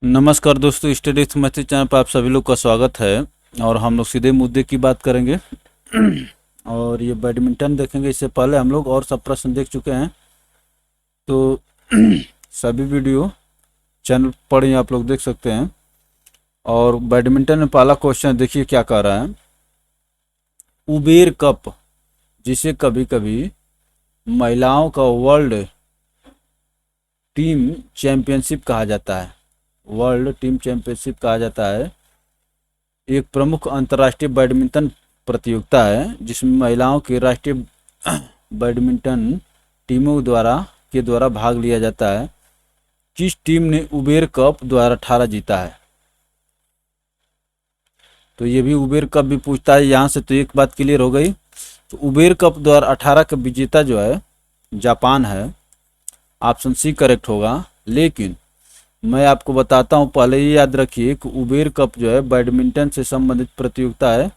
नमस्कार दोस्तों, studies Maithili channel पर आप सभी लोग का स्वागत है। और हम लोग सीधे मुद्दे की बात करेंगे। और ये बैडमिंटन देखेंगे। इससे पहले हम लोग और सब प्रश्न देख चुके हैं, तो सभी वीडियो चैनल पर ही आप लोग देख सकते हैं। और बैडमिंटन में पहला क्वेश्चन देखिए क्या कह रहा है। उबेर कप, जिसे कभी कभी महिलाओं का वर्ल्ड टीम चैंपियनशिप कहा जाता है, वर्ल्ड टीम चैंपियनशिप कहा जाता है, एक प्रमुख अंतर्राष्ट्रीय बैडमिंटन प्रतियोगिता है जिसमें महिलाओं की राष्ट्रीय बैडमिंटन टीमों द्वारा भाग लिया जाता है। किस टीम ने उबेर कप 2018 जीता है? तो ये भी उबेर कप भी पूछता है यहाँ से, तो एक बात क्लियर हो गई। तो उबेर कप 2018 का विजेता जो है जापान है, ऑप्शन सी करेक्ट होगा। लेकिन मैं आपको बताता हूं, पहले ये याद रखिए कि उबेर कप जो है बैडमिंटन से संबंधित प्रतियोगिता है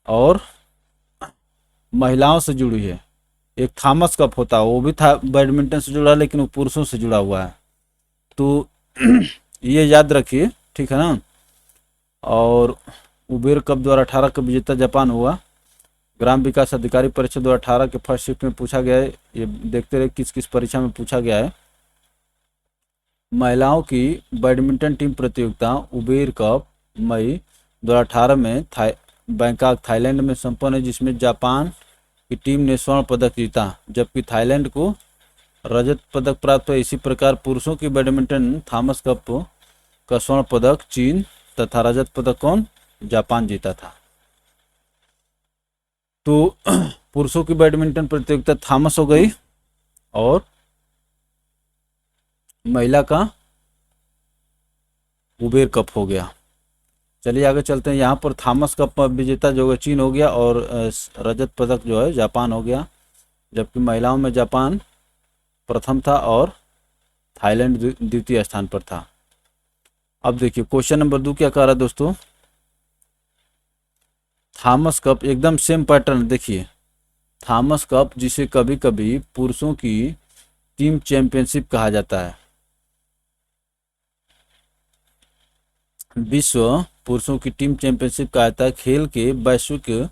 और महिलाओं से जुड़ी है। एक थॉमस कप होता है, वो भी था बैडमिंटन से जुड़ा, लेकिन वो पुरुषों से जुड़ा हुआ है। तो ये याद रखिए, ठीक है ना। और उबेर कप 2018 का विजेता जापान हुआ। ग्राम विकास अधिकारी परीक्षा 2018 के फर्स्ट शिफ्ट में पूछा गया है। ये देखते रहे किस किस परीक्षा में पूछा गया है। महिलाओं की बैडमिंटन टीम प्रतियोगिता उबेर कप मई 2018 में बैंकॉक थाईलैंड में संपन्न है, जिसमें जापान की टीम ने स्वर्ण पदक जीता, जबकि थाईलैंड को रजत पदक प्राप्त हुआ। इसी प्रकार पुरुषों की बैडमिंटन थॉमस कप का स्वर्ण पदक चीन तथा रजत पदक कौन? जापान जीता था। तो पुरुषों की बैडमिंटन प्रतियोगिता थॉमस हो गई और महिला का उबेर कप हो गया। चलिए आगे चलते हैं। यहाँ पर थॉमस कप विजेता जो है चीन हो गया और रजत पदक जो है जापान हो गया, जबकि महिलाओं में जापान प्रथम था और थाईलैंड द्वितीय स्थान पर था। अब देखिए क्वेश्चन नंबर 2 क्या कह रहा है दोस्तों। थॉमस कप एकदम सेम पैटर्न देखिए। थॉमस कप, जिसे कभी कभी पुरुषों की टीम चैंपियनशिप कहा जाता है, विश्व पुरुषों की टीम चैंपियनशिप कहा जाता है, खेल के वैश्विक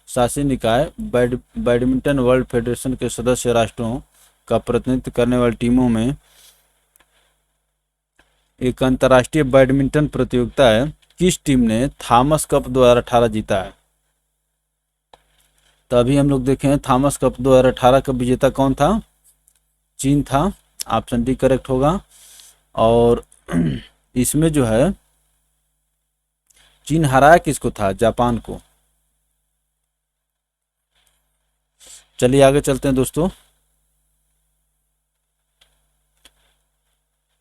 शासी निकाय बैडमिंटन वर्ल्ड फेडरेशन के सदस्य राष्ट्रों का प्रतिनिधित्व करने वाली टीमों में एक अंतर्राष्ट्रीय बैडमिंटन प्रतियोगिता है। किस टीम ने थॉमस कप 2018 जीता है? तो अभी हम लोग देखें, थॉमस कप 2018 का विजेता कौन था? चीन था, ऑप्शन डी करेक्ट होगा। और इसमें जो है चीन हराया किसको था? जापान को। चलिए आगे चलते हैं दोस्तों।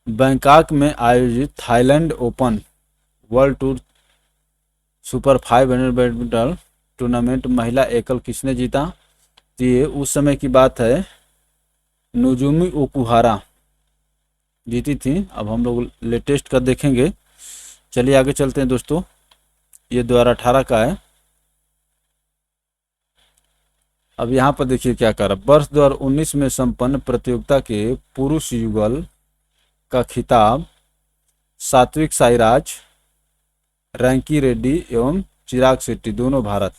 बैंकॉक में आयोजित Thailand open world tour super 500 badminton tournament महिला एकल किसने जीता? तो ये उस समय की बात है, नोजोमी ओकुहारा जीती थी। अब हम लोग लेटेस्ट का देखेंगे। चलिए आगे चलते हैं दोस्तों। ये 2018 का है। अब यहाँ पर देखिए क्या कर रहा। वर्ष 2019 में संपन्न प्रतियोगिता के पुरुष युगल का खिताब सात्विक साईराज, रैंकी रेड्डी एवं चिराग शेट्टी दोनों भारत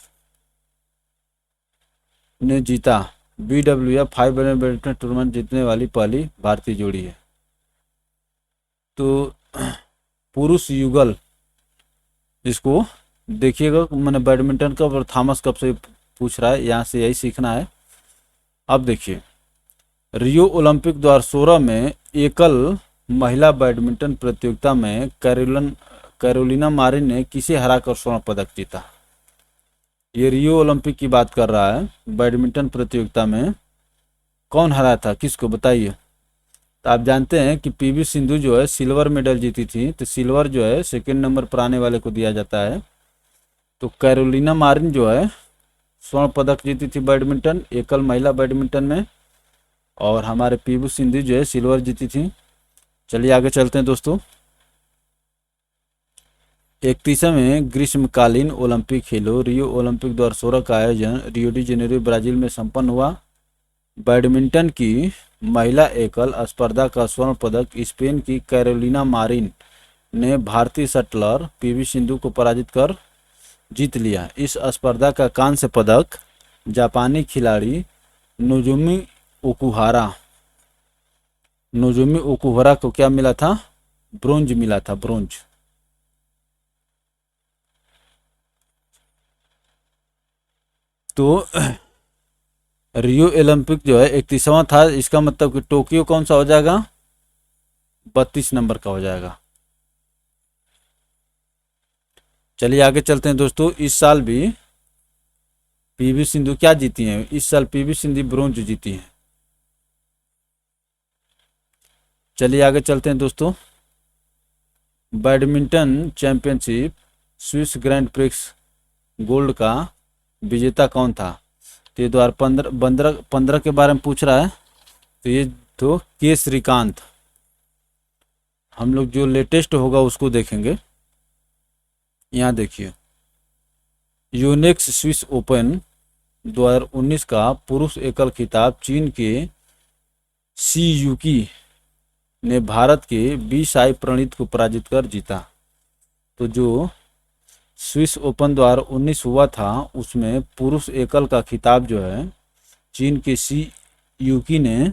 ने जीता। BWF 500 बैडमिंटन टूर्नामेंट जीतने वाली पहली भारतीय जोड़ी है। तो पुरुष युगल, इसको देखिएगा, मैंने बैडमिंटन कप और थॉमस कप से पूछ रहा है, यहाँ से यही सीखना है। अब देखिए, रियो ओलंपिक 2016 में एकल महिला बैडमिंटन प्रतियोगिता में कैरोलिना मारिन ने किसे हराकर स्वर्ण पदक जीता? ये रियो ओलंपिक की बात कर रहा है। बैडमिंटन प्रतियोगिता में कौन हराया था, किसको बताइए। तो आप जानते हैं कि PV सिंधु जो है सिल्वर मेडल जीती थी, तो सिल्वर जो है सेकंड नंबर पर आने वाले को दिया जाता है। तो कैरोलिना मारिन जो है स्वर्ण पदक जीती थी बैडमिंटन एकल महिला बैडमिंटन में, और हमारे PV सिंधु जो है सिल्वर जीती थी। चलिए आगे चलते हैं दोस्तों। 31वें ग्रीष्मकालीन ओलंपिक खेलों रियो ओलंपिक 2016 का आयोजन रियो डी जेनेरो ब्राजील में संपन्न हुआ। बैडमिंटन की महिला एकल स्पर्धा का स्वर्ण पदक स्पेन की कैरोलिना मारिन ने भारतीय शटलर पीवी सिंधु को पराजित कर जीत लिया। इस स्पर्धा का कांस्य पदक जापानी खिलाड़ी नोजोमी ओकुहारा नोजोमी ओकुहरा को क्या मिला था? ब्रोंज मिला था, ब्रोंज। तो रियो ओलंपिक जो है 31वां था, इसका मतलब कि टोक्यो कौन सा हो जाएगा? 32 नंबर का हो जाएगा। चलिए आगे चलते हैं दोस्तों। इस साल भी पीवी सिंधु क्या जीती हैं? इस साल पीवी सिंधु ब्रोंज जीती हैं। चलिए आगे चलते हैं दोस्तों। Badminton championship Swiss grand prix gold का विजेता कौन था? तो ये 2015 के बारे में पूछ रहा है। तो ये तो के श्रीकांत। हम लोग जो लेटेस्ट होगा उसको देखेंगे। यहाँ देखिए, यूनेक्स स्विस ओपन 2019 का पुरुष एकल खिताब चीन के सी यूकी ने भारत के बी साई प्रणीत को पराजित कर जीता। तो जो स्विस ओपन 2019 हुआ था उसमें पुरुष एकल का खिताब जो है चीन के सी यूकी ने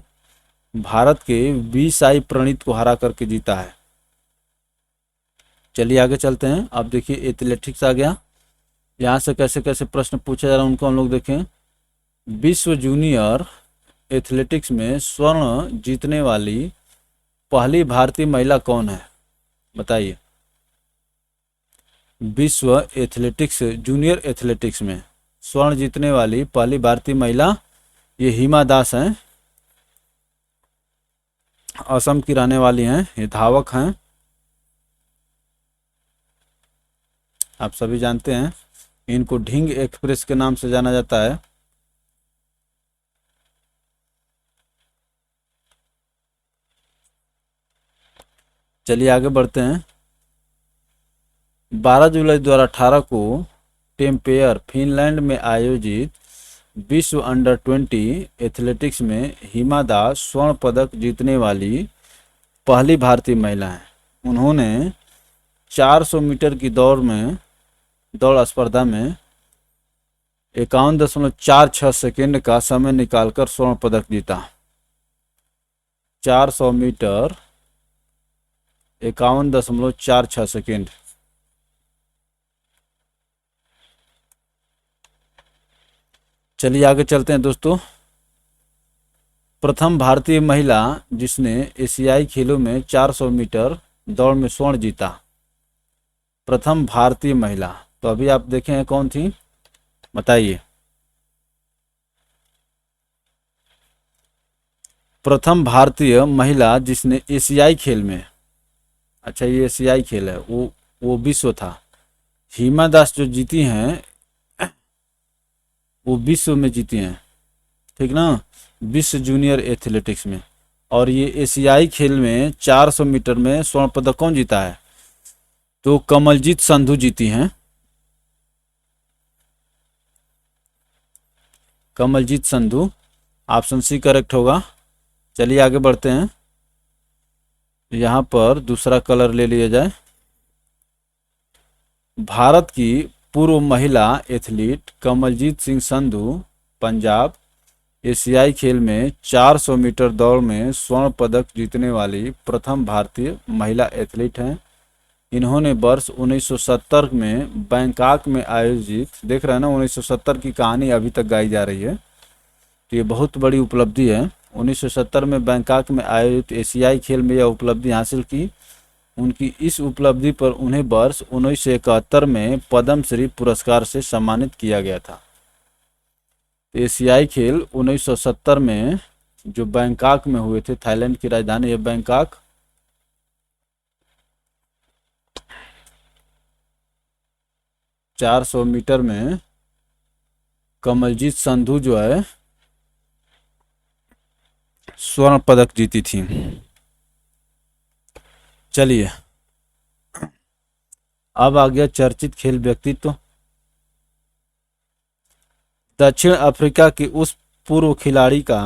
भारत के बी साई प्रणीत को हरा करके जीता है। चलिए आगे चलते हैं। अब देखिए एथलेटिक्स आ गया। यहाँ से कैसे कैसे प्रश्न पूछा जा रहा है उनको हम लोग देखें। विश्व जूनियर एथलेटिक्स में स्वर्ण जीतने वाली पहली भारतीय महिला कौन है? बताइए। विश्व एथलेटिक्स जूनियर एथलेटिक्स में स्वर्ण जीतने वाली पहली भारतीय महिला ये हिमा दास हैं। असम की रहने वाली हैं, ये धावक हैं, आप सभी जानते हैं। इनको ढींग एक्सप्रेस के नाम से जाना जाता है। चलिए आगे बढ़ते हैं। 12 जुलाई 2018 को टेम्पेयर फिनलैंड में आयोजित विश्व अंडर 20 एथलेटिक्स में हिमा दास स्वर्ण पदक जीतने वाली पहली भारतीय महिला हैं। उन्होंने 400 मीटर की दौड़ स्पर्धा में 51.46 सेकेंड का समय निकालकर स्वर्ण पदक जीता। 400 मीटर 51.46 सेकेंड। चलिए आगे चलते हैं दोस्तों। प्रथम भारतीय महिला जिसने एशियाई खेलों में 400 मीटर दौड़ में स्वर्ण जीता। प्रथम भारतीय महिला, तो अभी आप देखे हैं कौन थी? बताइए। प्रथम भारतीय महिला जिसने एशियाई खेल में, अच्छा ये एशियाई खेल है, वो विश्व था। हिमा दास जो जीती हैं वो विश्व में जीती हैं, ठीक ना, विश्व जूनियर एथलेटिक्स में। और ये एशियाई खेल में 400 मीटर में स्वर्ण पदक कौन जीता है? तो कमलजीत संधू जीती हैं। Kamaljeet Sandhu, option C correct होगा। चलिए आगे बढ़ते हैं। यहाँ पर दूसरा कलर ले लिया जाए। भारत की पूर्व महिला एथलीट कमलजीत सिंह संधू पंजाब एशियाई खेल में 400 मीटर दौड़ में स्वर्ण पदक जीतने वाली प्रथम भारतीय महिला एथलीट हैं। इन्होंने वर्ष 1970 में बैंकॉक में आयोजित, देख रहे हैं ना 1970 की कहानी अभी तक गाई जा रही है, तो ये बहुत बड़ी उपलब्धि है। 1970 में बैंकॉक में आयोजित एशियाई खेल में यह उपलब्धि हासिल की। उनकी इस उपलब्धि पर उन्हें वर्ष 1971 में पद्मश्री पुरस्कार से सम्मानित किया गया था। एशियाई खेल 1970 में जो बैंकॉक में हुए थे, थाईलैंड की राजधानी है बैंकॉक। चार 400 मीटर में कमलजीत संधू जो है स्वर्ण पदक जीती थी। चलिए अब आ गया चर्चित खेल व्यक्तित्व। दक्षिण अफ्रीका की उस पूर्व खिलाड़ी का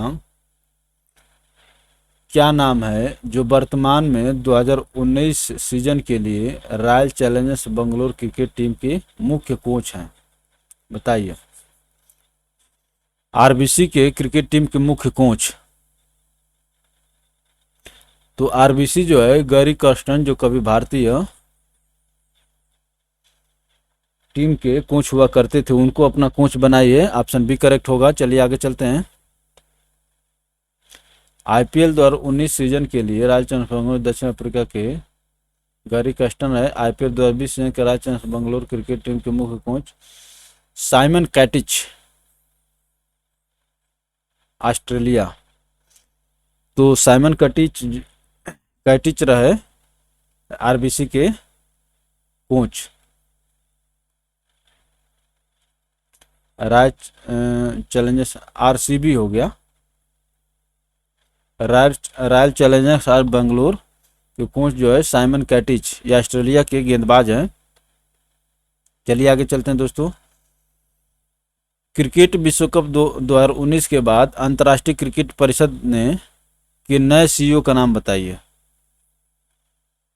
क्या नाम है जो वर्तमान में 2019 सीजन के लिए royal Challengers Bangalore cricket team के मुख्य कोच हैं? बताइए। आरबीसी के क्रिकेट टीम के मुख्य कोच। तो आरबीसी जो है गैरी कर्स्टन, जो कभी भारतीय टीम के कोच हुआ करते थे, उनको अपना कोच बनाइए। ऑप्शन बी करेक्ट होगा। चलिए आगे चलते हैं। आईपीएल 2019 सीजन के लिए रॉयल चैलेंजर्स बेंगलोर दक्षिण अफ्रीका के गैरी कर्स्टन है आईपीएल 2020 सीजन के royal Challengers Bangalore cricket team के मुख्य कोच। Simon Katich, Australia. तो साइमन कैटिच कैटिच रहे आरबीसी के कोच। रॉयल चैलेंजर्स आरसीबी हो गया। रॉयल चैलेंजर्स आर बेंगलोर के कोच जो है साइमन कैटिच, ये ऑस्ट्रेलिया के गेंदबाज हैं। चलिए आगे चलते हैं दोस्तों। क्रिकेट विश्व कप 2019 के बाद अंतर्राष्ट्रीय क्रिकेट परिषद ने के नए सीईओ का नाम बताइए।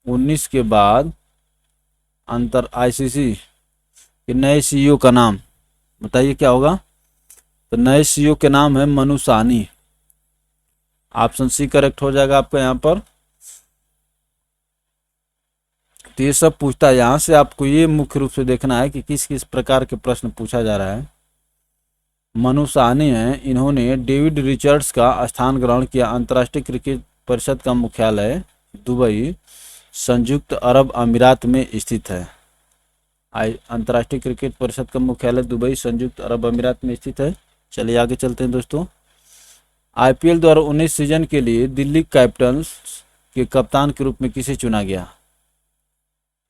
19 के बाद आईसीसी के नए सीईओ का नाम बताइए क्या होगा। तो नए सीईओ के नाम है Manu Sahni. Option C correct हो जाएगा आपका यहाँ पर। तो ये सब पूछता है, यहाँ से आपको ये मुख्य रूप से देखना है कि किस किस प्रकार के प्रश्न पूछा जा रहा है। मनु साहनी हैं, इन्होंने डेविड रिचर्ड्स का स्थान ग्रहण किया। अंतर्राष्ट्रीय क्रिकेट परिषद का मुख्यालय दुबई, संयुक्त अरब अमीरात में स्थित है। अंतर्राष्ट्रीय क्रिकेट परिषद का मुख्यालय दुबई, संयुक्त अरब अमीरात में स्थित है। चलिए आगे चलते हैं दोस्तों। आईपीएल 2019 सीजन के लिए दिल्ली कैपिटल्स के कप्तान के रूप में किसे चुना गया?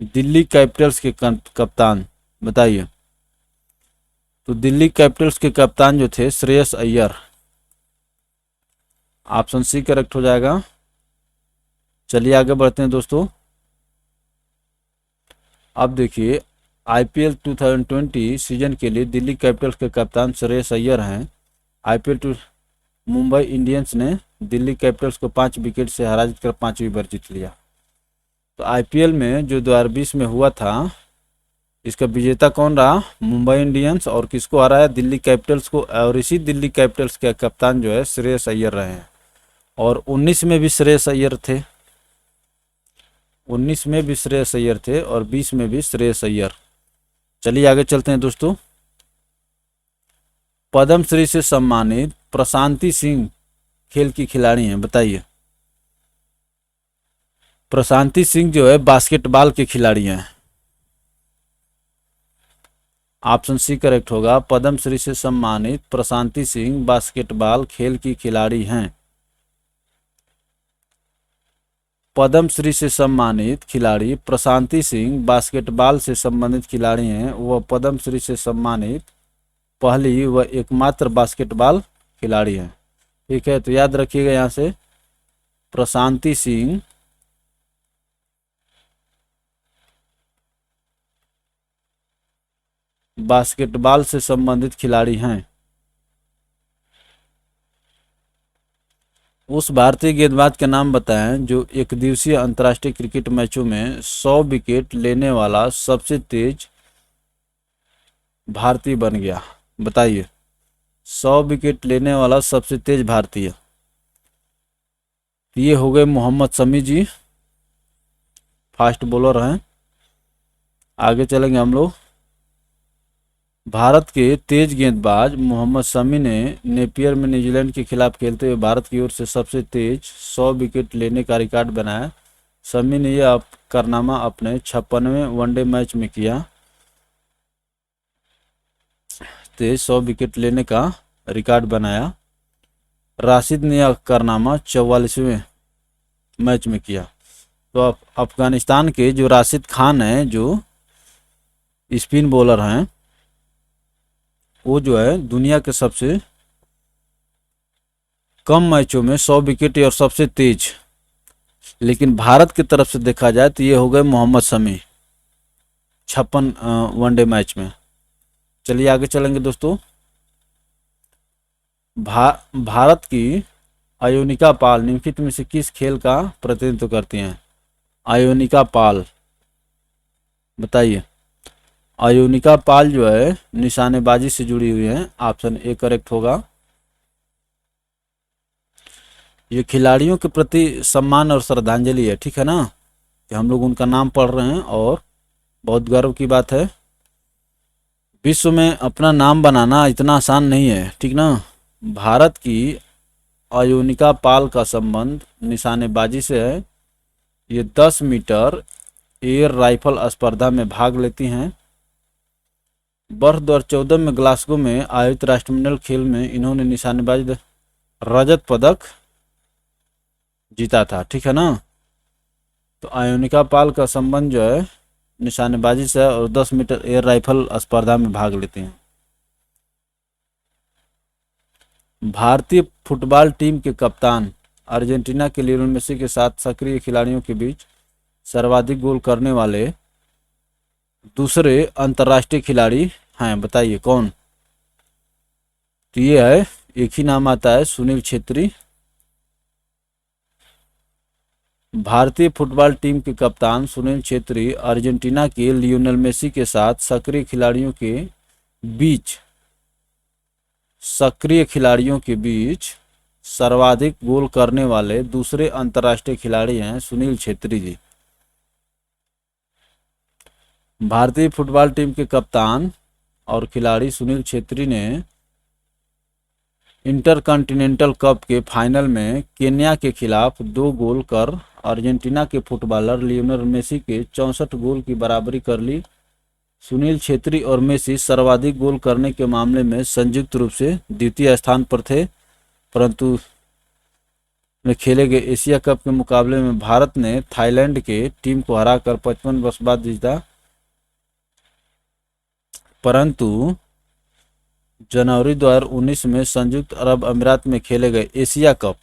दिल्ली कैपिटल्स के कप्तान बताइए। तो दिल्ली कैपिटल्स के कप्तान जो थे Shreyas Iyer. Option C correct हो जाएगा। चलिए आगे बढ़ते हैं दोस्तों। अब देखिए, आईपीएल 2020 सीजन के लिए दिल्ली कैपिटल्स के कप्तान श्रेयस अय्यर हैं। आईपीएल मुंबई इंडियंस ने दिल्ली कैपिटल्स को 5 विकेट से हराजित कर 5वीं बार जीत लिया। तो आईपीएल में जो 2020 में हुआ था, इसका विजेता कौन रहा? मुंबई इंडियंस। और किसको हराया? दिल्ली कैपिटल्स को। और इसी दिल्ली कैपिटल्स के कप्तान जो है श्रेयस अय्यर रहे हैं। और 19 में भी श्रेयस अय्यर थे। 19 में भी श्रेयस अय्यर थे और 20 में भी श्रेयस अय्यर। चलिए आगे चलते हैं दोस्तों। पद्मश्री से सम्मानित प्रशांति सिंह खेल की खिलाड़ी हैं, बताइए। प्रशांति सिंह जो है बास्केटबॉल के खिलाड़ी हैं। ऑप्शन सी करेक्ट होगा। पद्मश्री से सम्मानित प्रशांति सिंह बास्केटबॉल खेल की खिलाड़ी हैं। पद्मश्री से सम्मानित खिलाड़ी प्रशांति सिंह बास्केटबॉल से संबंधित खिलाड़ी हैं। वह पद्मश्री से सम्मानित पहली व एकमात्र बास्केटबॉल खिलाड़ी हैं। ठीक है, तो याद रखिएगा यहाँ से प्रशांति सिंह बास्केटबॉल से संबंधित खिलाड़ी हैं। उस भारतीय गेंदबाज का नाम बताएं जो एक दिवसीय अंतर्राष्ट्रीय क्रिकेट मैचों में 100 विकेट लेने वाला सबसे तेज भारतीय बन गया। बताइए। 100 विकेट लेने वाला सबसे तेज भारतीय। ये हो गए मोहम्मद शमी जी, फास्ट बॉलर हैं। आगे चलेंगे हम लोग। भारत के तेज गेंदबाज मोहम्मद शमी ने नेपियर में न्यूजीलैंड के खिलाफ खेलते हुए भारत की ओर से सबसे तेज 100 विकेट लेने का रिकॉर्ड बनाया। शमी ने यह कारनामा अपने 56वें वनडे मैच में किया। तेज 100 विकेट लेने का रिकॉर्ड बनाया। राशिद ने यह कारनामा 44वें मैच में किया। तो अफगानिस्तान के जो राशिद खान हैं, जो स्पिन बॉलर हैं, वो जो है दुनिया के सबसे कम मैचों में 100 विकेट और सबसे तेज। लेकिन भारत की तरफ से देखा जाए तो ये हो गए मोहम्मद शमी 56 वनडे मैच में। चलिए आगे चलेंगे दोस्तों। भारत की आयोनिका पाल निम्नलिखित में से किस खेल का प्रतिनिधित्व करती हैं? आयोनिका पाल, बताइए। आयोनिका पाल जो है निशानेबाजी से जुड़ी हुई है। ऑप्शन ए करेक्ट होगा। ये खिलाड़ियों के प्रति सम्मान और श्रद्धांजलि है, ठीक है ना, कि हम लोग उनका नाम पढ़ रहे हैं और बहुत गर्व की बात है। विश्व में अपना नाम बनाना इतना आसान नहीं है, ठीक ना। भारत की आयोनिका पाल का संबंध निशानेबाजी से है। ये 10 मीटर एयर राइफल स्पर्धा में भाग लेती हैं। वर्ष 2014 में ग्लासगो में आयोजित राष्ट्रमंडल खेल में इन्होंने निशानेबाजी रजत पदक जीता था, ठीक है ना। तो आयोनिका पाल का संबंध जो है निशानेबाजी से और 10 मीटर एयर राइफल स्पर्धा में भाग लेते हैं। भारतीय फुटबॉल टीम के कप्तान अर्जेंटीना के लियोनेल मेसी के साथ सक्रिय खिलाड़ियों के बीच सर्वाधिक गोल करने वाले दूसरे अंतर्राष्ट्रीय खिलाड़ी हैं, बताइए कौन? तो ये है, एक ही नाम आता है, सुनील छेत्री। भारतीय फुटबॉल टीम के कप्तान सुनील छेत्री अर्जेंटीना के लियोनेल मेसी के साथ सक्रिय खिलाड़ियों के बीच सर्वाधिक गोल करने वाले दूसरे अंतर्राष्ट्रीय खिलाड़ी हैं सुनील छेत्री जी। भारतीय फुटबॉल टीम के कप्तान और खिलाड़ी सुनील छेत्री ने इंटरकॉन्टिनेंटल कप के फाइनल में केन्या के खिलाफ 2 गोल कर अर्जेंटीना के फुटबॉलर लियोनेल मेसी के 64 गोल की बराबरी कर ली। सुनील छेत्री और मेसी सर्वाधिक गोल करने के मामले में संयुक्त रूप से द्वितीय स्थान पर थे, परंतु में खेले गए एशिया कप के मुकाबले में भारत ने थाईलैंड के टीम को हराकर 55 वर्ष बाद जीता। परंतु जनवरी 2019 में संयुक्त अरब अमीरात में खेले गए एशिया कप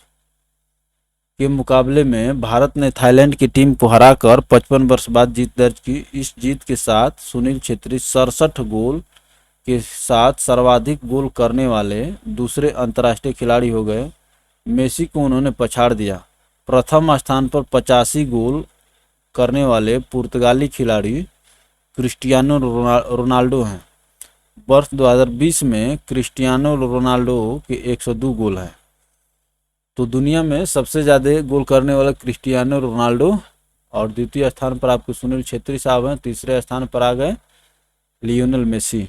के मुकाबले में भारत ने थाईलैंड की टीम को हराकर 55 वर्ष बाद जीत दर्ज की। इस जीत के साथ सुनील छेत्री 67 गोल के साथ सर्वाधिक गोल करने वाले दूसरे अंतर्राष्ट्रीय खिलाड़ी हो गए। मेसी को उन्होंने पछाड़ दिया। प्रथम स्थान पर 85 गोल करने वाले पुर्तगाली खिलाड़ी क्रिस्टियानो रोनाल्डो हैं। वर्ष 2020 में क्रिस्टियानो रोनाल्डो के 102 गोल हैं। तो दुनिया में सबसे ज़्यादा गोल करने वाला क्रिस्टियानो रोनाल्डो, और द्वितीय स्थान पर आपके सुनील छेत्री साहब हैं। तीसरे स्थान पर आ गए लियोनेल मेसी।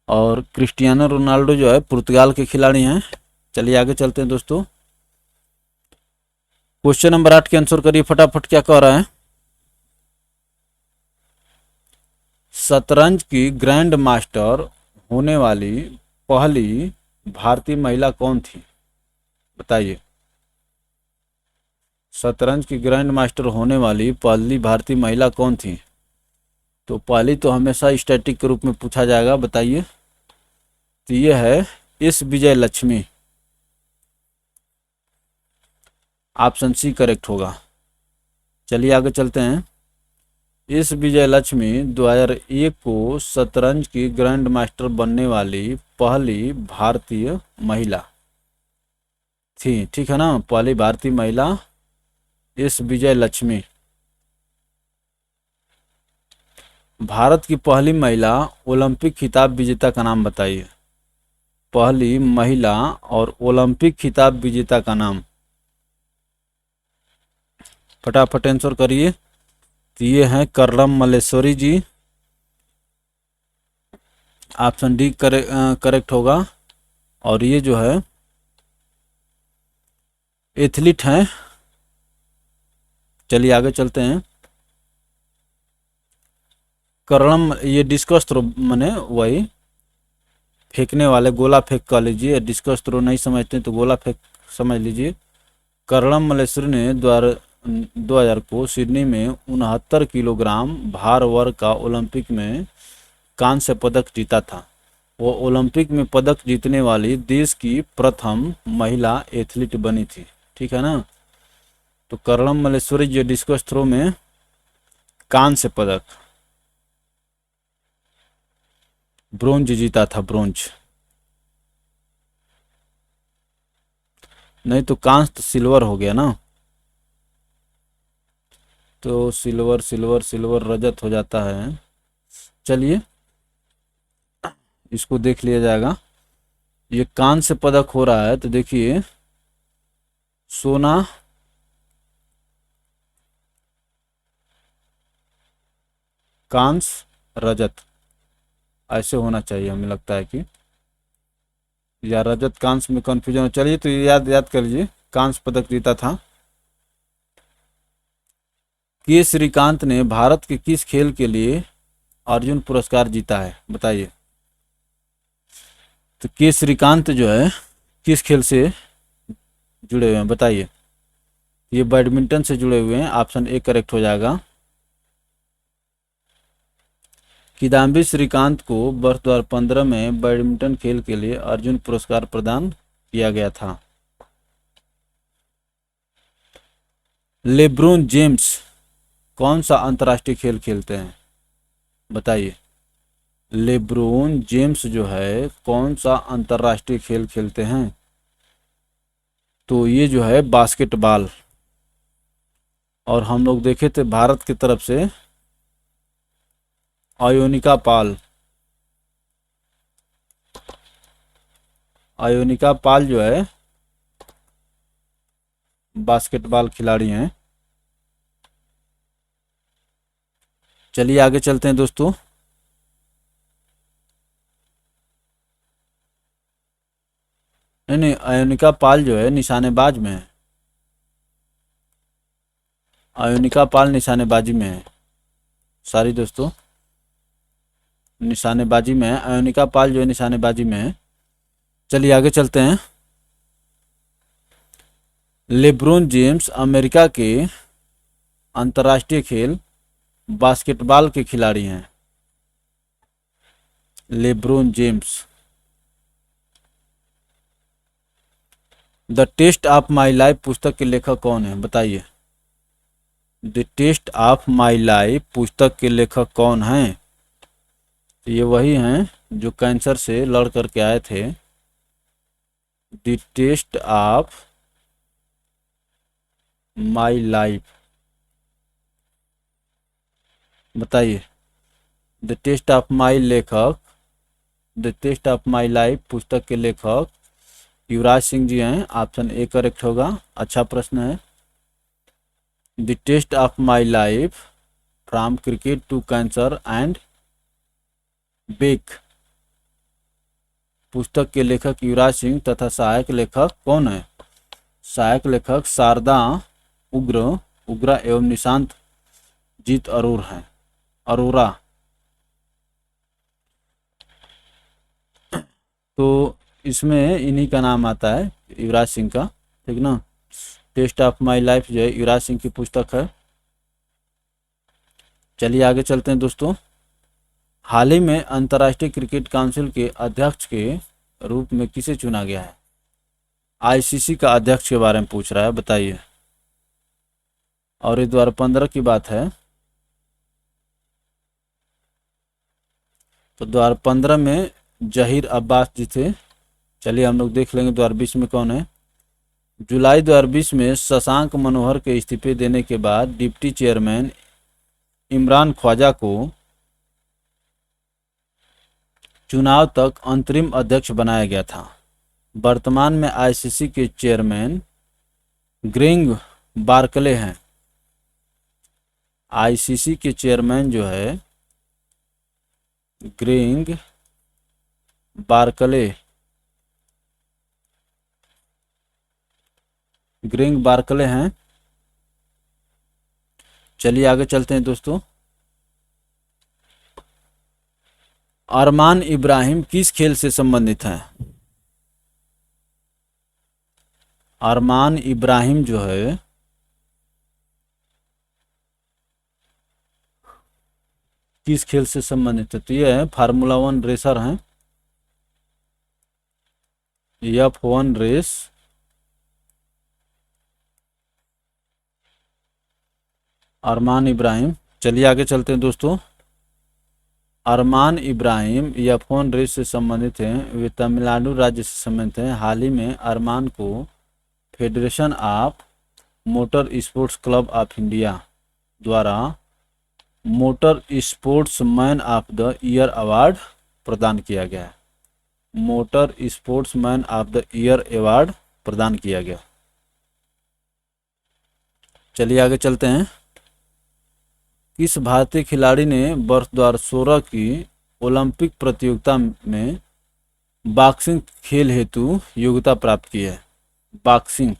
और क्रिस्टियानो रोनाल्डो जो है पुर्तगाल के खिलाड़ी हैं। चलिए आगे चलते हैं दोस्तों। क्वेश्चन नंबर 8 के आंसर करिए फटाफट, क्या कह रहा है? शतरंज की ग्रैंड मास्टर होने वाली पहली भारतीय महिला कौन थी, बताइए। शतरंज की ग्रैंड मास्टर होने वाली पहली भारतीय महिला कौन थी? तो पहली तो हमेशा स्टैटिक के रूप में पूछा जाएगा, बताइए। तो ये है एस विजय लक्ष्मी। ऑप्शन सी करेक्ट होगा। चलिए आगे चलते हैं। इस विजय लक्ष्मी 2001 को शतरंज की ग्रैंड मास्टर बनने वाली पहली भारतीय महिला थी, ठीक है ना। पहली भारतीय महिला इस विजय लक्ष्मी। भारत की पहली महिला ओलंपिक खिताब विजेता का नाम बताइए। पहली महिला और ओलंपिक खिताब विजेता का नाम फटाफट आंसर करिए। तो ये हैं कर्णम मल्लेश्वरी जी। ऑप्शन डी करेक्ट होगा। और ये जो है एथलीट हैं। चलिए आगे चलते हैं। कर्णम, ये डिस्कस थ्रो माने वही फेंकने वाले, गोला फेंक कह लीजिए। डिस्कस थ्रो नहीं समझते तो गोला फेंक समझ लीजिए। कर्णम मल्लेश्वरी ने 2000 को सिडनी में 69 किलोग्राम भार वर्ग का ओलंपिक में कांस्य पदक जीता था। वो ओलंपिक में पदक जीतने वाली देश की प्रथम महिला एथलीट बनी थी, ठीक है ना। तो कर्णम मल्लेश्वरी जो डिस्कस थ्रो में कांस्य पदक ब्रोंज जीता था, ब्रोंज। नहीं तो कांस्य तो सिल्वर हो गया ना, तो सिल्वर सिल्वर सिल्वर रजत हो जाता है। चलिए इसको देख लिया जाएगा। ये कांस्य पदक हो रहा है तो देखिए सोना, कांस्य, रजत ऐसे होना चाहिए, हमें लगता है कि, या रजत कांस्य में कंफ्यूजन हो। चलिए तो ये याद याद कर लीजिए, कांस्य पदक जीता था। के श्रीकांत ने भारत के किस खेल के लिए अर्जुन पुरस्कार जीता है, बताइए। तो के श्रीकांत जो है किस खेल से जुड़े हुए हैं, बताइए। ये बैडमिंटन से जुड़े हुए हैं, ऑप्शन ए करेक्ट हो जाएगा। किदाम्बी श्रीकांत को वर्ष 2015 में बैडमिंटन खेल के लिए अर्जुन पुरस्कार प्रदान किया गया था। लेब्रोन जेम्स कौन सा अंतर्राष्ट्रीय खेल खेलते हैं, बताइए। लेब्रोन जेम्स जो है कौन सा अंतर्राष्ट्रीय खेल खेलते हैं, तो ये जो है बास्केटबॉल। और हम लोग देखे थे भारत की तरफ से आयोनिका पाल, आयोनिका पाल जो है बास्केटबॉल खिलाड़ी हैं। चलिए आगे चलते हैं दोस्तों। नहीं नहीं, आयोनिका पाल जो है निशानेबाज में है, आयोनिका पाल निशानेबाजी में है, सॉरी दोस्तों, निशानेबाजी में है, आयोनिका पाल जो है निशानेबाजी में है। चलिए आगे चलते हैं। लेब्रोन जेम्स अमेरिका के अंतर्राष्ट्रीय खेल बास्केटबॉल के खिलाड़ी हैं। LeBron James. The test of my life पुस्तक के लेखक कौन है, बताइए। The test of my life पुस्तक के लेखक कौन हैं, ये वही हैं जो कैंसर से लड़ करके आए थे। The test of my life, बताइए। द टेस्ट ऑफ माई लेखक, the test of my life पुस्तक के लेखक युवराज सिंह जी हैं, ऑप्शन ए करेक्ट होगा। अच्छा प्रश्न है। The test of my life from cricket to cancer and back पुस्तक के लेखक युवराज सिंह तथा सहायक लेखक कौन है, सहायक लेखक शारदा उग्र एवं निशांत जीत अरोरा। तो इसमें इन्हीं का नाम आता है, युवराज सिंह का, ठीक ना। टेस्ट ऑफ माई लाइफ जो है युवराज सिंह की पुस्तक है। चलिए आगे चलते हैं दोस्तों। हाल ही में अंतर्राष्ट्रीय क्रिकेट काउंसिल के अध्यक्ष के रूप में किसे चुना गया है, आईसीसी का अध्यक्ष के बारे में पूछ रहा है, बताइए। और ये 2015 की बात है, तो 2015 में जहीर अब्बास जी थे। चलिए हम लोग देख लेंगे 2020 में कौन है। जुलाई 2020 में शशांक मनोहर के इस्तीफे देने के बाद डिप्टी चेयरमैन इमरान ख्वाजा को चुनाव तक अंतरिम अध्यक्ष बनाया गया था। वर्तमान में आईसीसी के चेयरमैन ग्रेग बार्कले हैं। आईसीसी के चेयरमैन जो है ग्रेग बार्कले, ग्रेग बार्कले हैं। चलिए आगे चलते हैं दोस्तों। अरमान इब्राहिम किस खेल से संबंधित हैं, अरमान इब्राहिम जो है किस खेल से संबंधित है, तो ये है फार्मूला 1 रेसर हैं, F1 रेस। अरमान इब्राहिम। चलिए आगे चलते हैं दोस्तों। अरमान इब्राहिम F1 रेस से संबंधित हैं, वे तमिलनाडु राज्य से संबंधित हैं। हाल ही में अरमान को Federation of Motor Sports Club of India द्वारा motor sports man of the year award प्रदान किया गया है। Motor sports man of the year award प्रदान किया गया। चलिए आगे चलते हैं। किस भारतीय खिलाड़ी ने वर्ष 2016 की ओलंपिक प्रतियोगिता में बॉक्सिंग खेल हेतु योग्यता प्राप्त की है? बॉक्सिंग,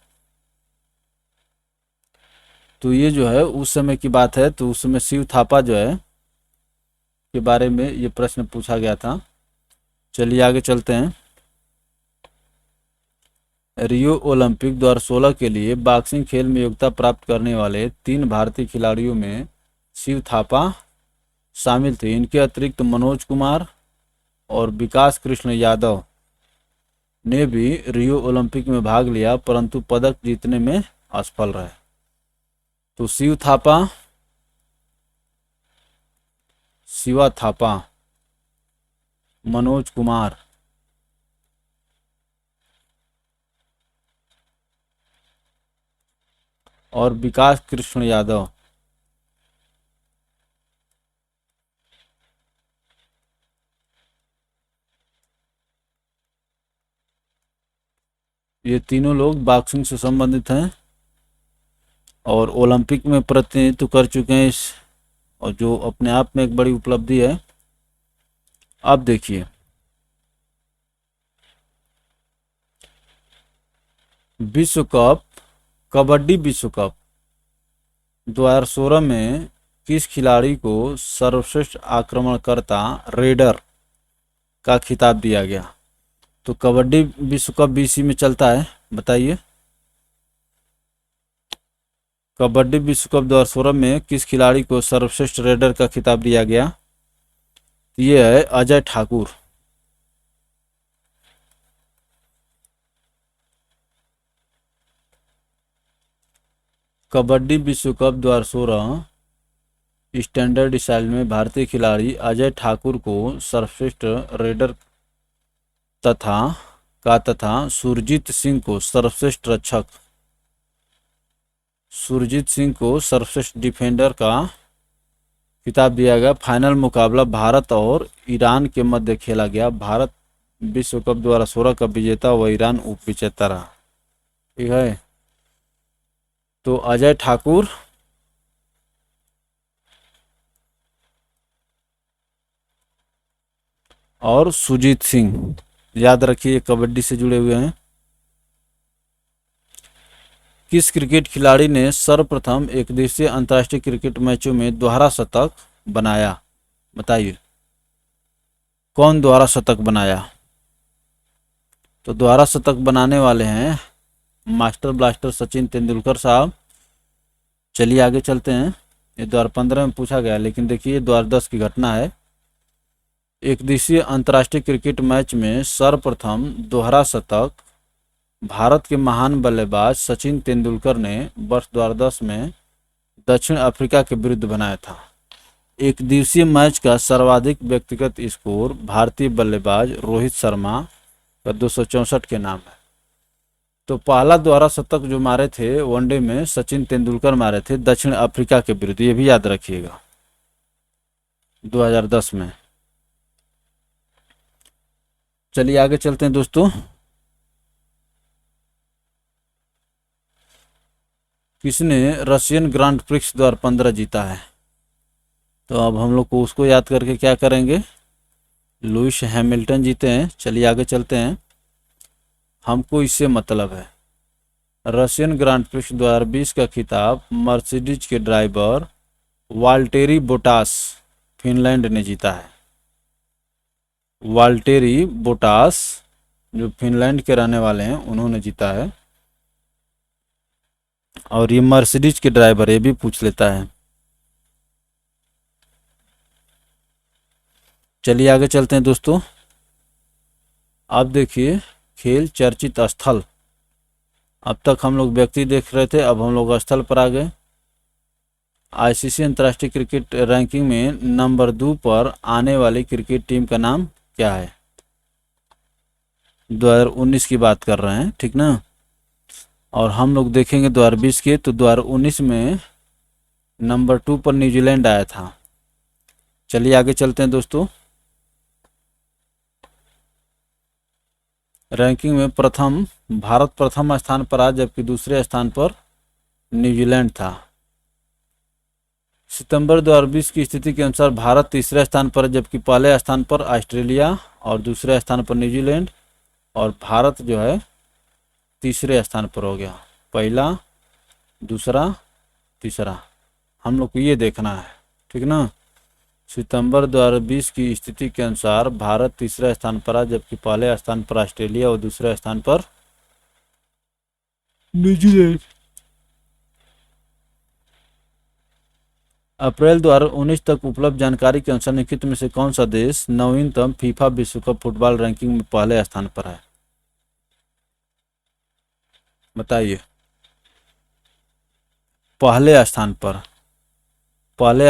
तो ये जो है उस समय की बात है, तो उस समय शिव थापा जो है के बारे में ये प्रश्न पूछा गया था। चलिए आगे चलते हैं। रियो ओलंपिक 2016 के लिए बॉक्सिंग खेल में योग्यता प्राप्त करने वाले 3 भारतीय खिलाड़ियों में शिव थापा शामिल थे। इनके अतिरिक्त मनोज कुमार और विकास कृष्ण यादव ने भी रियो ओलंपिक में भाग लिया, परंतु पदक जीतने में असफल रहे। तो शिवा थापा, मनोज कुमार और विकास कृष्ण यादव ये तीनों लोग बॉक्सिंग से संबंधित हैं और ओलंपिक में प्रतिनिधित्व कर चुके हैं इस, और जो अपने आप में एक बड़ी उपलब्धि है। अब देखिए, विश्व कप, कबड्डी विश्व कप 2016 में किस खिलाड़ी को सर्वश्रेष्ठ आक्रमणकर्ता रेडर का खिताब दिया गया? तो कबड्डी विश्व कप बीसी में चलता है, बताइए। कबड्डी विश्व कप 2016 में किस खिलाड़ी को सर्वश्रेष्ठ रेडर का खिताब दिया गया? ये है अजय ठाकुर। कबड्डी विश्व कप 2016 स्टैंडर्ड स्टाइल में भारतीय खिलाड़ी अजय ठाकुर को सर्वश्रेष्ठ रेडर तथा सुरजीत सिंह को सर्वश्रेष्ठ रक्षक, सुरजीत सिंह को सर्वश्रेष्ठ डिफेंडर का खिताब दिया गया। फाइनल मुकाबला भारत और ईरान के मध्य खेला गया। भारत विश्व कप 2016 का विजेता व ईरान उप विजेता रहा। ठीक है, तो अजय ठाकुर और सुजीत सिंह, याद रखिए, कबड्डी से जुड़े हुए हैं। किस क्रिकेट खिलाड़ी ने सर्वप्रथम एक दिवसीय अंतर्राष्ट्रीय क्रिकेट मैचों में दोहरा शतक बनाया? बताइए, कौन दोहरा शतक बनाया? तो दोहरा शतक बनाने वाले हैं मास्टर ब्लास्टर सचिन तेंदुलकर साहब। चलिए आगे चलते हैं। ये 2015 में पूछा गया, लेकिन देखिए 2010 की घटना है। एक दिवसीय अंतर्राष्ट्रीय क्रिकेट मैच में सर्वप्रथम दोहरा शतक भारत के महान बल्लेबाज सचिन तेंदुलकर ने वर्ष 2010 में दक्षिण अफ्रीका के विरुद्ध बनाया था। एक दिवसीय मैच का सर्वाधिक व्यक्तिगत स्कोर भारतीय बल्लेबाज रोहित शर्मा का 264 के नाम है। तो पहला दोहरा शतक जो मारे थे वनडे में सचिन तेंदुलकर मारे थे दक्षिण अफ्रीका के विरुद्ध, ये भी याद रखिएगा, 2010 में। चलिए आगे चलते हैं दोस्तों। किसने रशियन ग्रांड प्रिक्स 2015 जीता है? तो अब हम लोग को उसको याद करके क्या करेंगे? लुइस हैमिल्टन जीते हैं। चलिए आगे चलते हैं। हमको इससे मतलब है, रशियन ग्रांड प्रिक्स 2020 का खिताब मर्सिडीज के ड्राइवर वाल्टेरी बोटास फिनलैंड ने जीता है। वाल्टेरी बोटास जो फिनलैंड के रहने वाले हैं उन्होंने जीता है। और ये मर्सिडीज के ड्राइवर, ये भी पूछ लेता है। चलिए आगे चलते हैं दोस्तों। अब देखिए, खेल चर्चित स्थल। अब तक हम लोग व्यक्ति देख रहे थे, अब हम लोग स्थल पर आ गए। आईसीसी अंतर्राष्ट्रीय क्रिकेट रैंकिंग में नंबर 2 पर आने वाली क्रिकेट टीम का नाम क्या है? 2019 की बात कर रहे हैं, ठीक ना। और हम लोग देखेंगे 2020 के, तो 2019 में नंबर 2 पर न्यूजीलैंड आया था। चलिए आगे चलते हैं दोस्तों। रैंकिंग में भारत प्रथम स्थान पर आया, जबकि दूसरे स्थान पर न्यूजीलैंड था। सितंबर 2020 की स्थिति के अनुसार भारत तीसरे स्थान पर, जबकि पहले स्थान पर ऑस्ट्रेलिया और दूसरे स्थान पर न्यूजीलैंड, और भारत जो है तीसरे स्थान पर हो गया। पहला, दूसरा, तीसरा, हम लोग को ये देखना है, ठीक ना। सितंबर 2020 की स्थिति के अनुसार भारत तीसरे स्थान पर है, जबकि पहले स्थान पर ऑस्ट्रेलिया और दूसरे स्थान पर न्यूजीलैंड। अप्रैल 2019 तक उपलब्ध जानकारी के अनुसार निम्नलिखित में से कौन सा देश नवीनतम फीफा विश्व कप फुटबॉल रैंकिंग में पहले स्थान पर है? बताइए। पहले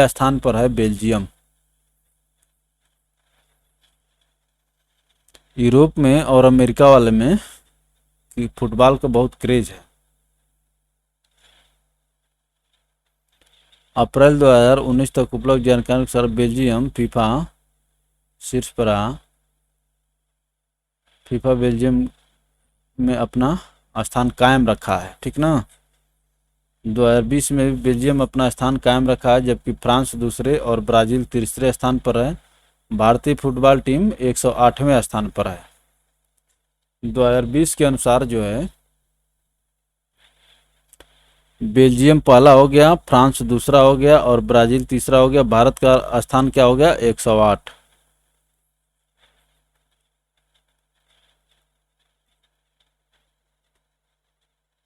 स्थान पर है बेल्जियम। यूरोप में और अमेरिका वाले में फुटबॉल का बहुत क्रेज है। अप्रैल 2019 तक उपलब्ध जानकारी के अनुसार बेल्जियम फीफा शीर्ष पर आ। फीफा बेल्जियम में अपना स्थान कायम रखा है, ठीक ना। 2020 में भी बेल्जियम अपना स्थान कायम रखा है, जबकि फ्रांस दूसरे और ब्राज़ील तीसरे स्थान पर है। भारतीय फुटबॉल टीम 108वें स्थान पर है। 2020 के अनुसार जो है बेल्जियम पहला हो गया, फ्रांस दूसरा हो गया और ब्राज़ील तीसरा हो गया। भारत का स्थान क्या हो गया? 108।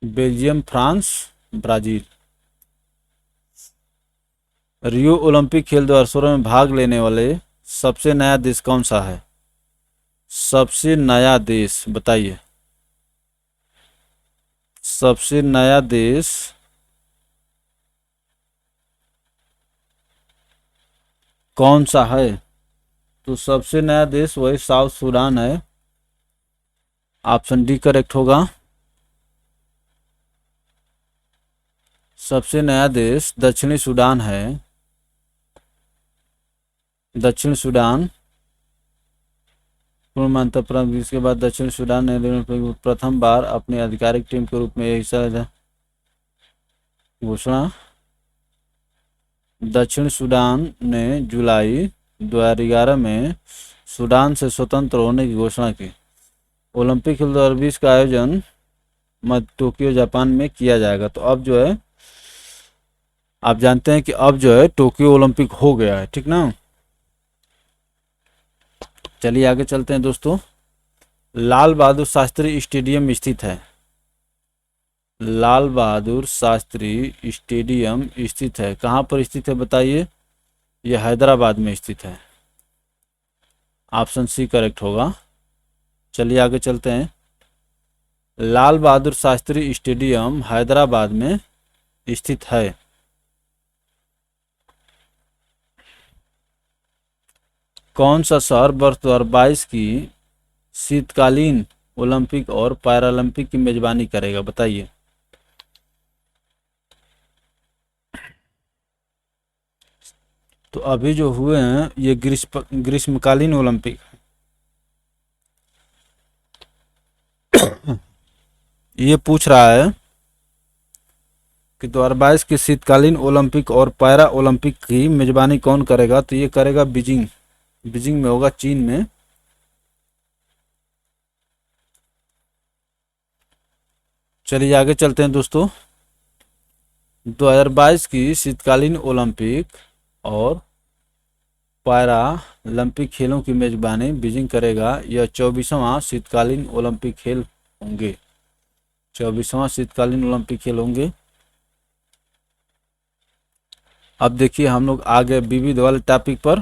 Belgium, France, Brazil. Rio Olympic खेल 2016 में भाग लेने वाले सबसे नया देश कौन सा है? सबसे नया देश बताइए। सबसे नया देश कौन सा है? तो सबसे नया देश वही साउथ सूडान है। ऑप्शन डी करेक्ट होगा। सबसे नया देश दक्षिणी सूडान है। दक्षिण सूडान पूर्ण मान्यता प्राप्त, इसके बाद दक्षिण सूडान ने प्रथम बार अपनी आधिकारिक टीम के रूप में हिस्सा घोषणा। दक्षिण सूडान ने जुलाई 2011 में सूडान से स्वतंत्र होने की घोषणा की। ओलंपिक खेल 2020 का आयोजन टोक्यो जापान में किया जाएगा। तो अब जो है आप जानते हैं कि अब जो है टोक्यो ओलंपिक हो गया है, ठीक ना। चलिए आगे चलते हैं दोस्तों। लाल बहादुर शास्त्री स्टेडियम स्थित है। लाल बहादुर शास्त्री स्टेडियम स्थित है, कहाँ पर स्थित है बताइए? यह हैदराबाद में स्थित है। ऑप्शन सी करेक्ट होगा। चलिए आगे चलते हैं। लाल बहादुर शास्त्री स्टेडियम हैदराबाद में स्थित है। कौन सा शहर वर्ष 2022 की शीतकालीन ओलंपिक और पैरालंपिक की मेजबानी करेगा बताइए? तो अभी जो हुए हैं ये ग्रीष्मकालीन ओलंपिक। ये पूछ रहा है कि 2022 के शीतकालीन ओलंपिक और पैरा ओलंपिक की मेजबानी कौन करेगा? तो ये करेगा बीजिंग। बीजिंग में होगा, चीन में। चलिए आगे चलते हैं दोस्तों। 2022 की शीतकालीन ओलंपिक और पैरालंपिक खेलों की मेजबानी बीजिंग करेगा। यह 24वां शीतकालीन ओलंपिक खेल होंगे। 24वां शीतकालीन ओलंपिक खेल होंगे। अब देखिए हम लोग आगे विविध वाले टॉपिक पर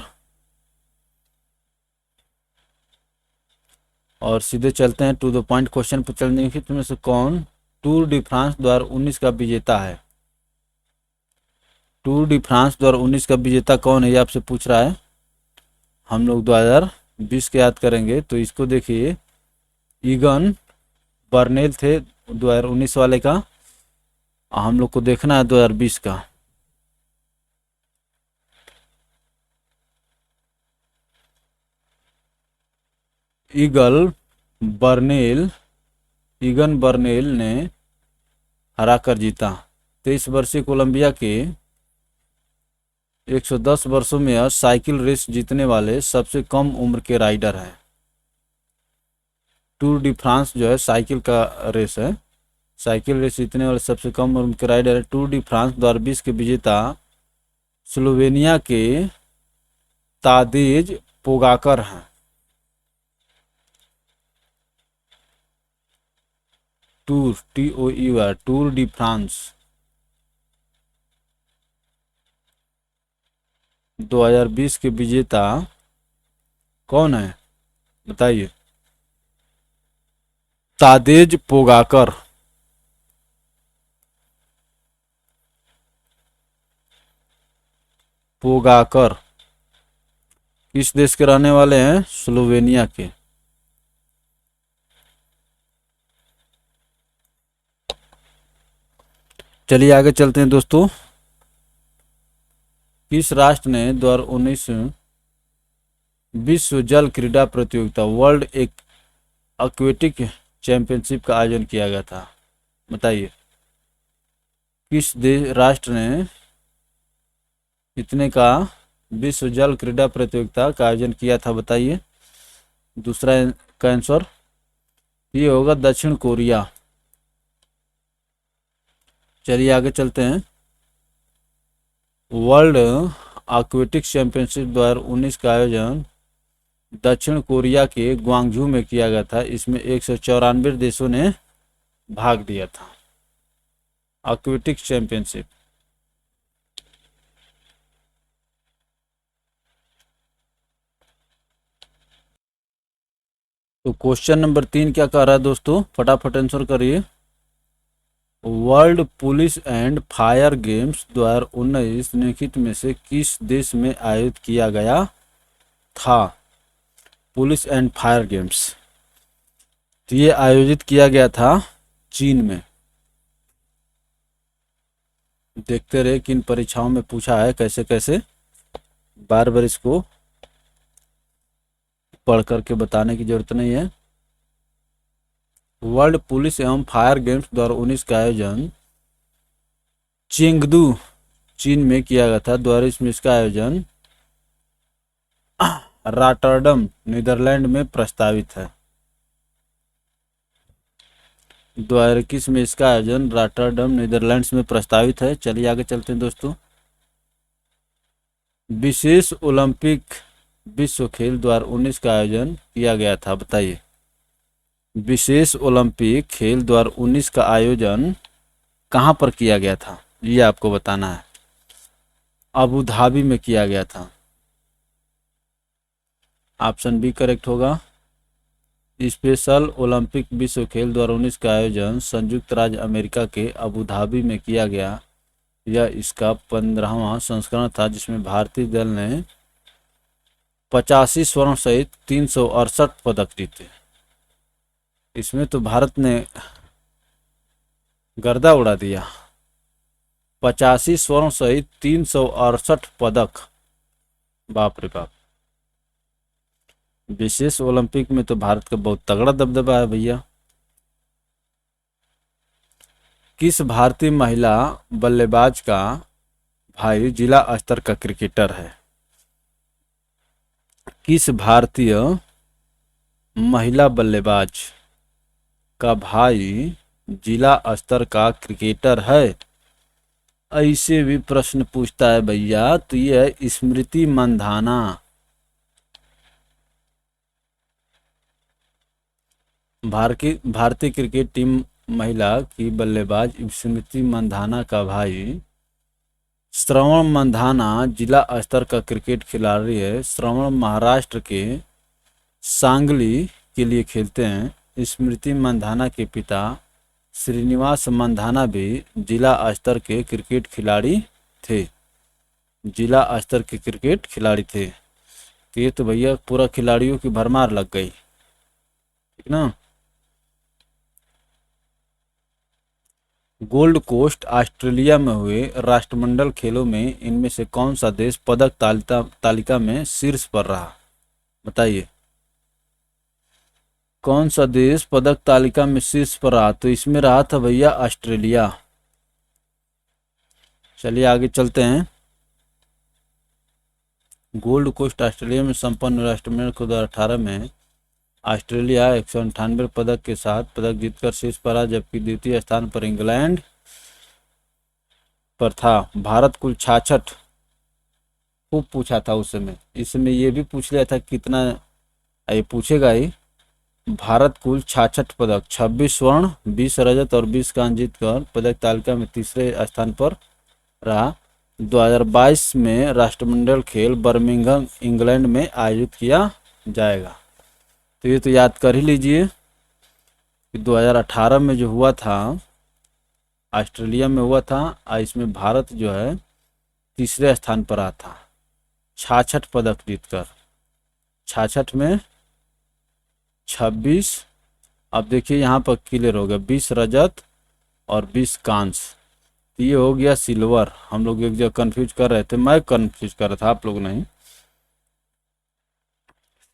और सीधे चलते हैं टू द पॉइंट क्वेश्चन पर। चलने की तुम्हें से कौन टूर डी फ्रांस 2019 का विजेता है? टूर डी फ्रांस 2019 का विजेता कौन है, ये आपसे पूछ रहा है। हम लोग 2020 के याद करेंगे तो इसको देखिए, ईगन बर्नेल थे 2019 वाले का, हम लोग को देखना है 2020 का। बर्नेल ईगन बर्नेल ने हरा कर जीता। 23 वर्षीय कोलंबिया के 110 वर्षों में यह साइकिल रेस जीतने वाले सबसे कम उम्र के राइडर हैं। टूर डी फ्रांस जो है साइकिल का रेस है, साइकिल रेस जीतने वाले सबसे कम उम्र के राइडर है। टूर डी फ्रांस 2020 के विजेता स्लोवेनिया के तादेज पोगाकर हैं। टूर डी फ्रांस 2020 के विजेता कौन है बताइए? तादेज पोगाकर। किस देश के रहने वाले हैं? स्लोवेनिया के। चलिए आगे चलते हैं दोस्तों। किस राष्ट्र ने 2019 विश्व जल क्रीड़ा प्रतियोगिता वर्ल्ड एक्वेटिक चैंपियनशिप का आयोजन किया गया था? बताइए किस राष्ट्र ने इतने का विश्व जल क्रीड़ा प्रतियोगिता का आयोजन किया था? बताइए। दूसरा का आंसर ये होगा दक्षिण कोरिया। चलिए आगे चलते हैं। वर्ल्ड एक्वेटिक चैंपियनशिप 2019 का आयोजन दक्षिण कोरिया के ग्वांगझू में किया गया था। इसमें 194 देशों ने भाग लिया था। Aquatic championship. तो क्वेश्चन नंबर 3 क्या कह रहा है दोस्तों? फटाफट आंसर करिए। World police and fire games 2019 निम्नलिखित में से किस देश में आयोजित किया गया था? पुलिस एंड फायर गेम्स तो ये आयोजित किया गया था चीन में। देखते रहे किन परीक्षाओं में पूछा है कैसे कैसे, बार बार इसको पढ़ करके बताने की जरूरत नहीं है। वर्ल्ड पुलिस एवं फायर गेम्स 2019 का आयोजन चेंगदू चीन में किया गया था। 2020 में इसका आयोजन रॉटरडम नीदरलैंड में प्रस्तावित है। 2021 में इसका आयोजन रॉटरडम नीदरलैंड्स में प्रस्तावित है। चलिए आगे चलते हैं दोस्तों। विशेष ओलंपिक विश्व खेल 2019 का आयोजन किया गया था? बताइए। विशेष ओलंपिक खेल 2019 का आयोजन कहाँ पर किया गया था? ये आपको बताना है। अबू धाबी में किया गया था। ऑप्शन बी करेक्ट होगा। स्पेशल ओलंपिक विश्व खेल 2019 का आयोजन संयुक्त राज्य अमेरिका के अबू धाबी में किया गया। यह इसका 15वां संस्करण था जिसमें भारतीय दल ने 85 स्वर्ण सहित 368 पदक जीते। इसमें तो भारत ने गर्दा उड़ा दिया। 85 स्वर्ण सहित 368 पदक, बाप रे बाप। विशेष ओलंपिक में तो भारत का बहुत तगड़ा दबदबा है भैया। किस भारतीय महिला बल्लेबाज का भाई जिला स्तर का क्रिकेटर है? किस भारतीय महिला बल्लेबाज का भाई जिला स्तर का क्रिकेटर है? ऐसे भी प्रश्न पूछता है भैया तो ये है स्मृति मंधाना। भारतीय क्रिकेट टीम महिला की बल्लेबाज स्मृति मंधाना का भाई श्रवण मंधाना जिला स्तर का क्रिकेट खिलाड़ी है। श्रवण महाराष्ट्र के सांगली के लिए खेलते हैं। स्मृति मंधाना के पिता श्रीनिवास मंधाना भी जिला स्तर के क्रिकेट खिलाड़ी थे। जिला स्तर के क्रिकेट खिलाड़ी थे। तो ये तो भैया पूरा खिलाड़ियों की भरमार लग गई, ठीक ना। गोल्ड कोस्ट ऑस्ट्रेलिया में हुए राष्ट्रमंडल खेलों में इनमें से कौन सा देश पदक तालिका में शीर्ष पर रहा? बताइए कौन सा देश पदक तालिका में शीर्ष पर रहा? तो इसमें रहा था भैया ऑस्ट्रेलिया। चलिए आगे चलते हैं। गोल्ड कोस्ट ऑस्ट्रेलिया में संपन्न राष्ट्रमंडल 2018 में ऑस्ट्रेलिया 198 पदक के साथ पदक जीतकर शीर्ष पर रहा, जबकि द्वितीय स्थान पर इंग्लैंड पर था। भारत कुल 66, खूब पूछा था उस समय, इस समय ये भी पूछ लिया था कितना, ये पूछेगा ही। भारत कुल 66 पदक, 26 स्वर्ण, 20 रजत और 20 कांस्य जीतकर पदक तालिका में तीसरे स्थान पर रहा। 2022 में राष्ट्रमंडल खेल बर्मिंघम इंग्लैंड में आयोजित किया जाएगा। तो ये तो याद कर ही लीजिए कि 2018 में जो हुआ था ऑस्ट्रेलिया में हुआ था, और इसमें भारत जो है तीसरे स्थान पर रहा था 66 पदक जीतकर। 66 में 26, अब देखिए यहाँ पर क्लियर हो गया, 20 रजत और 20 कांस्य। तो ये हो गया सिल्वर। हम लोग एक जगह कंफ्यूज कर रहे थे, मैं कंफ्यूज कर रहा था, आप लोग नहीं।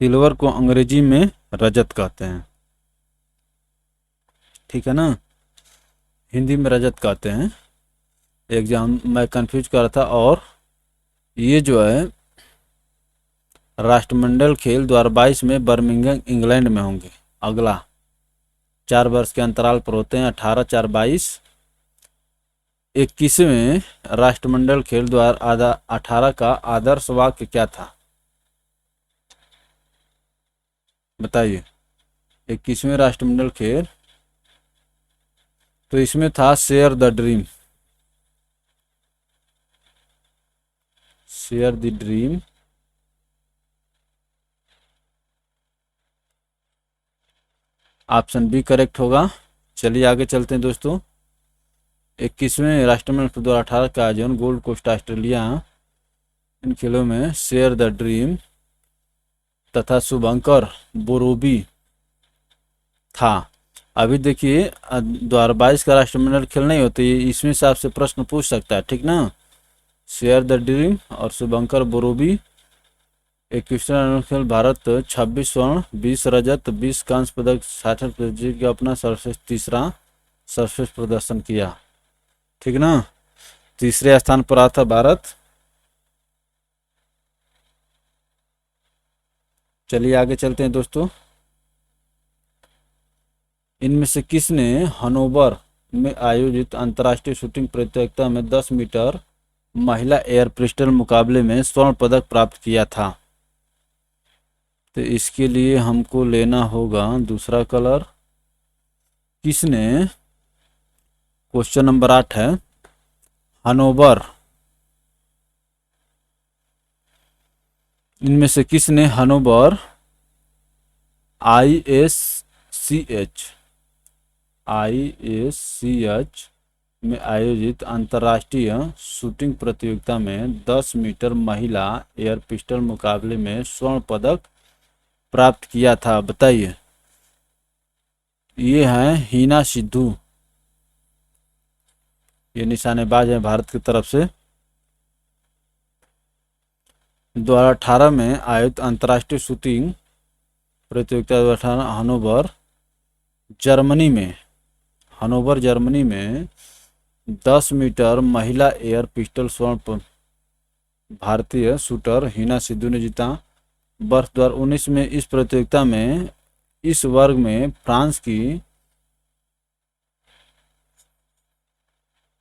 सिल्वर को अंग्रेजी में रजत कहते हैं, ठीक है ना, हिंदी में रजत कहते हैं। एक जगह मैं कंफ्यूज कर रहा था। और ये जो है राष्ट्रमंडल खेल 2022 में बर्मिंघम इंग्लैंड में होंगे। अगला 4 वर्ष के अंतराल पर होते हैं, 18-4-22। 21वें राष्ट्रमंडल खेल 2018 का आदर्श वाक्य क्या था? बताइए 21वें राष्ट्रमंडल खेल, तो इसमें था share the dream, share the dream. Option B correct होगा। चलिए आगे चलते हैं दोस्तों। 21वें राष्ट्रमंडल 2018 का आयोजन गोल्ड कोस्ट ऑस्ट्रेलिया इन खेलों में शेयर द ड्रीम तथा शुभंकर बोरोबी था। अभी देखिए 2022 का राष्ट्रमंडल खेल नहीं होते, इसमें से आपसे प्रश्न पूछ सकता है, ठीक ना। शेयर द ड्रीम और शुभंकर बोरोबी। 21वां खेल भारत 26 स्वर्ण, 20 रजत, 20 कांस्य पदक, 66 पदक जीत के अपना सर्वश्रेष्ठ प्रदर्शन किया, ठीक ना। तीसरे स्थान पर आता भारत। चलिए आगे चलते हैं दोस्तों। इनमें से किसने हनोवर में आयोजित अंतर्राष्ट्रीय शूटिंग प्रतियोगिता में 10 मीटर महिला एयर पिस्टल मुकाबले में स्वर्ण पदक प्राप्त किया था? तो इसके लिए हमको लेना होगा दूसरा कलर। किसने, क्वेश्चन नंबर 8 है, हनोवर, इनमें से किसने हनोवर ISCH में आयोजित अंतर्राष्ट्रीय शूटिंग प्रतियोगिता में 10 मीटर महिला एयर पिस्टल मुकाबले में स्वर्ण पदक प्राप्त किया था? बताइए। ये है हिना सिद्धू, ये निशानेबाज है भारत की तरफ से। 2018 में आयोजित अंतर्राष्ट्रीय शूटिंग प्रतियोगिता 2018 हनोवर जर्मनी में 10 मीटर महिला एयर पिस्टल स्वर्ण भारतीय शूटर हिना सिद्धू ने जीता। वर्ष 2019 में इस प्रतियोगिता में इस वर्ग में फ्रांस की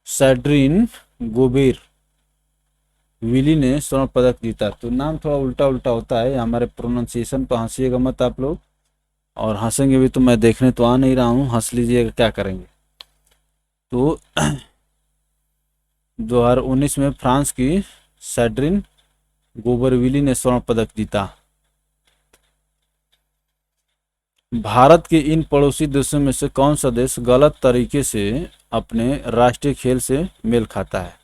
सैड्रिन गोबेर विली ने स्वर्ण पदक जीता। तो नाम थोड़ा उल्टा उल्टा होता है, हमारे प्रोनाउंसिएशन पर हंसीएगा मत आप लोग, और हंसेंगे भी तो मैं देखने तो आ नहीं रहा हूँ, हंस लीजिएगा, क्या करेंगे। तो 2019 में फ्रांस की सैड्रिन गोबरविली ने स्वर्ण पदक जीता। भारत के इन पड़ोसी देशों में से कौन सा देश गलत तरीके से अपने राष्ट्रीय खेल से मेल खाता है?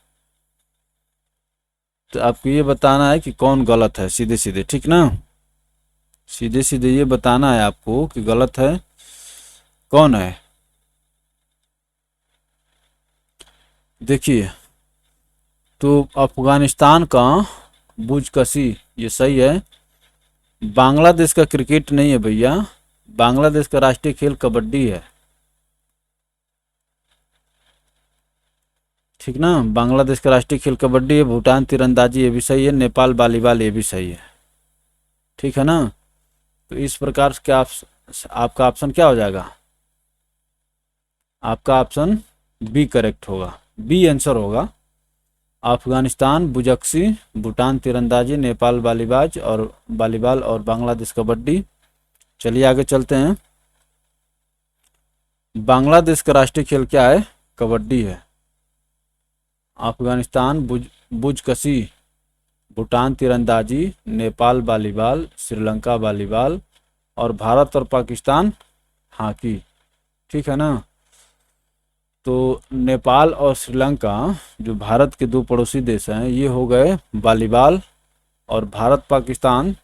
तो आपको ये बताना है कि कौन गलत है, सीधे सीधे, ठीक ना। सीधे सीधे ये बताना है आपको कि गलत है कौन है। देखिए, तो अफगानिस्तान का बुजकशी, ये सही है। बांग्लादेश का क्रिकेट नहीं है भैया, बांग्लादेश का राष्ट्रीय खेल कबड्डी है। ठीक ना, बांग्लादेश का राष्ट्रीय खेल कबड्डी है। भूटान तीरंदाजी, ये भी सही है। नेपाल वॉलीबॉल, ये भी सही है। ठीक है ना। तो इस प्रकार से क्या आपका ऑप्शन क्या हो जाएगा? आपका ऑप्शन बी करेक्ट होगा, बी आंसर होगा। अफगानिस्तान बुजक्सी, भूटान तीरंदाजी, नेपाल वॉलीबॉल और बांग्लादेश कबड्डी। चलिए आगे चलते हैं। बांग्लादेश का राष्ट्रीय खेल क्या है? कबड्डी है। अफगानिस्तान बुजकशी, भूटान तीरंदाजी, नेपाल वॉलीबॉल, श्रीलंका वॉलीबॉल और भारत और पाकिस्तान हॉकी। ठीक है ना। तो नेपाल और श्रीलंका जो भारत के दो पड़ोसी देश हैं, ये हो गए वॉलीबॉल, और भारत पाकिस्तान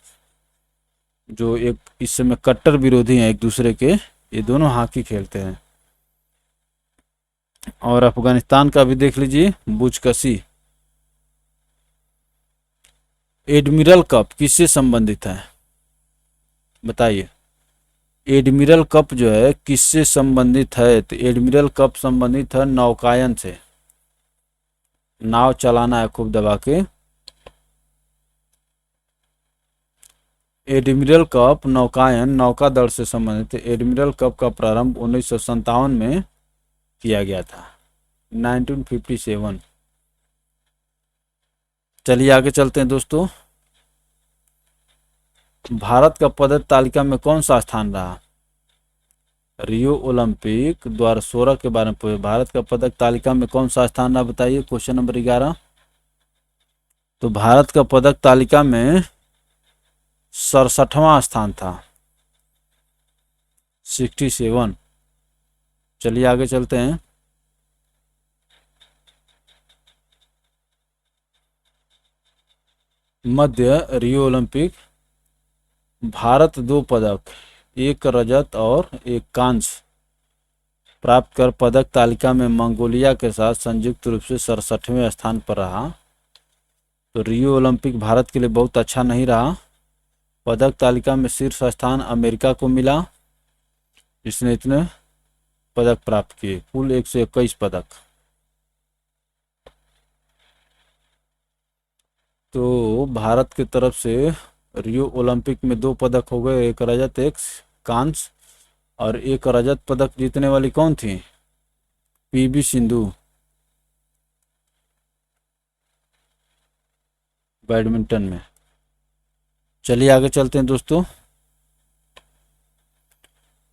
जो एक इस समय कट्टर विरोधी हैं एक दूसरे के, ये दोनों हॉकी खेलते हैं। और अफगानिस्तान का भी देख लीजिए, बुजकशी। एडमिरल कप किससे संबंधित है? बताइए। एडमिरल कप जो है किससे संबंधित है? तो एडमिरल कप संबंधित है नौकायन से। नाव चलाना है खूब दबा के। एडमिरल कप नौकायन, नौकादल से संबंधित है। एडमिरल कप का प्रारंभ 1957 में किया गया था, 1957। चलिए आगे चलते हैं दोस्तों। भारत का पदक तालिका में कौन सा स्थान रहा? रियो ओलंपिक 2016 के बारे में पूछे। भारत का पदक तालिका में कौन सा स्थान रहा, बताइए। Question number 11। तो भारत का पदक तालिका में 67वां स्थान था, 67। चलिए आगे चलते हैं। मध्य रियो ओलंपिक, भारत 2 पदक, 1 रजत और 1 कांस्य प्राप्त कर पदक तालिका में मंगोलिया के साथ संयुक्त रूप से 67वें स्थान पर रहा। तो रियो ओलंपिक भारत के लिए बहुत अच्छा नहीं रहा। पदक तालिका में शीर्ष स्थान अमेरिका को मिला, जिसने इतने पदक प्राप्त किए, कुल 121 पदक। तो भारत की तरफ से रियो ओलंपिक में 2 पदक हो गए, 1 रजत 1 कांस्य। और 1 रजत पदक जीतने वाली कौन थी? पीवी सिंधु, बैडमिंटन में। चलिए आगे चलते हैं दोस्तों।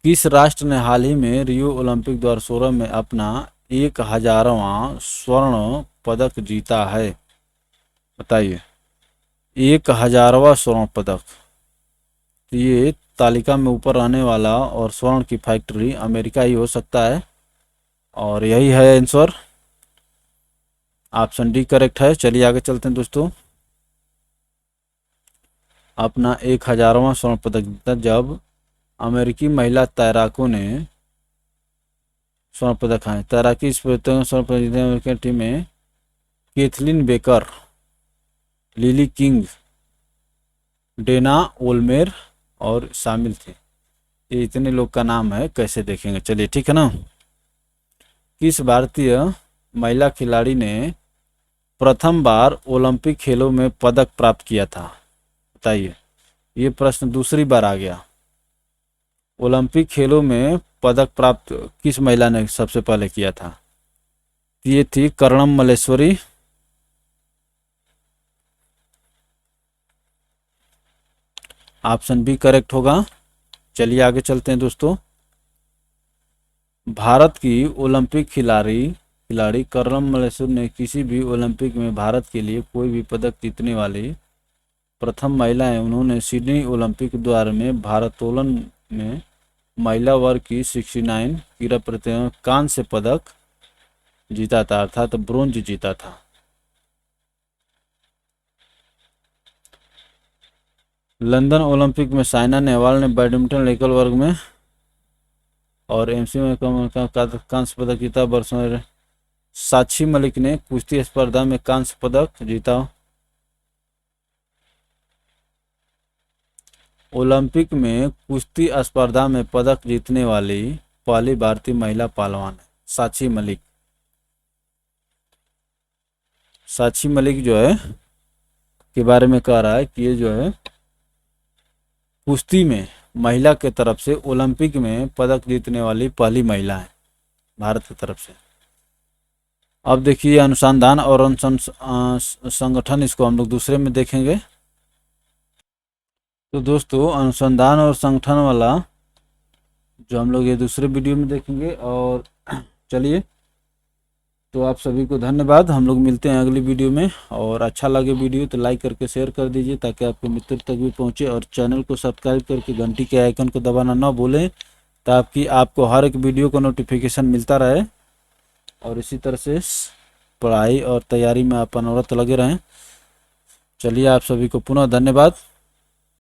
किस राष्ट्र ने हाल ही में रियो ओलंपिक 2016 में अपना 1000वां स्वर्ण पदक जीता है? बताइए। 1000वां स्वर्ण पदक। ये तालिका में ऊपर रहने वाला और स्वर्ण की फैक्ट्री अमेरिका ही हो सकता है, और यही है आंसर। ऑप्शन डी करेक्ट है। चलिए आगे चलते हैं दोस्तों। अपना 1000वां स्वर्ण पदक जीता जब अमेरिकी महिला तैराकों ने स्वर्ण पदक खाए। तैराकी स्पर्धा स्वर्ण पदक जीतने अमेरिकी टीम में Kathleen Baker, Lily King, Dana Vollmer और शामिल थे। ये इतने लोग का नाम है, कैसे देखेंगे। चलिए ठीक है ना। किस भारतीय महिला खिलाड़ी ने प्रथम बार ओलंपिक खेलों में पदक प्राप्त किया था? बताइए। ये प्रश्न दूसरी बार आ गया। ओलंपिक खेलों में पदक प्राप्त किस महिला ने सबसे पहले किया था? ये थी Karnam Malleswari. Option B correct होगा। चलिए आगे चलते हैं दोस्तों। भारत की ओलंपिक खिलाड़ी कर्णम मल्लेश्वरी ने किसी भी ओलंपिक में भारत के लिए कोई भी पदक जीतने वाली प्रथम महिला है। उन्होंने सिडनी ओलंपिक द्वारा में भारोत्तोलन में महिला वर्ग की 69 कीड़ा प्रतियोगिता में कांस्य पदक जीता था, अर्थात ब्रोंज जीता था। लंदन ओलंपिक में साइना नेहवाल ने बैडमिंटन एकल वर्ग में और एमसी में कांस्य पदक जीता। वर्षों साक्षी मलिक ने कुश्ती स्पर्धा में कांस्य पदक जीता। ओलंपिक में कुश्ती स्पर्धा में पदक जीतने वाली पहली भारतीय महिला पहलवान है साक्षी मलिक। साक्षी मलिक जो है के बारे में कह रहा है कि ये जो है कुश्ती में महिला के तरफ से ओलंपिक में पदक जीतने वाली पहली महिला है भारत की तरफ से। अब देखिए अनुसंधान और संगठन, इसको हम लोग दूसरे में देखेंगे। तो दोस्तों अनुसंधान और संगठन वाला जो हम लोग ये दूसरे वीडियो में देखेंगे। और चलिए, तो आप सभी को धन्यवाद। हम लोग मिलते हैं अगली वीडियो में। और अच्छा लगे वीडियो तो लाइक करके शेयर कर दीजिए ताकि आपके मित्र तक भी पहुंचे, और चैनल को सब्सक्राइब करके घंटी के आइकन को दबाना ना भूलें ताकि आपको हर एक वीडियो का नोटिफिकेशन मिलता रहे, और इसी तरह से पढ़ाई और तैयारी में आप अनवरत लगे रहें। चलिए, आप सभी को पुनः धन्यवाद।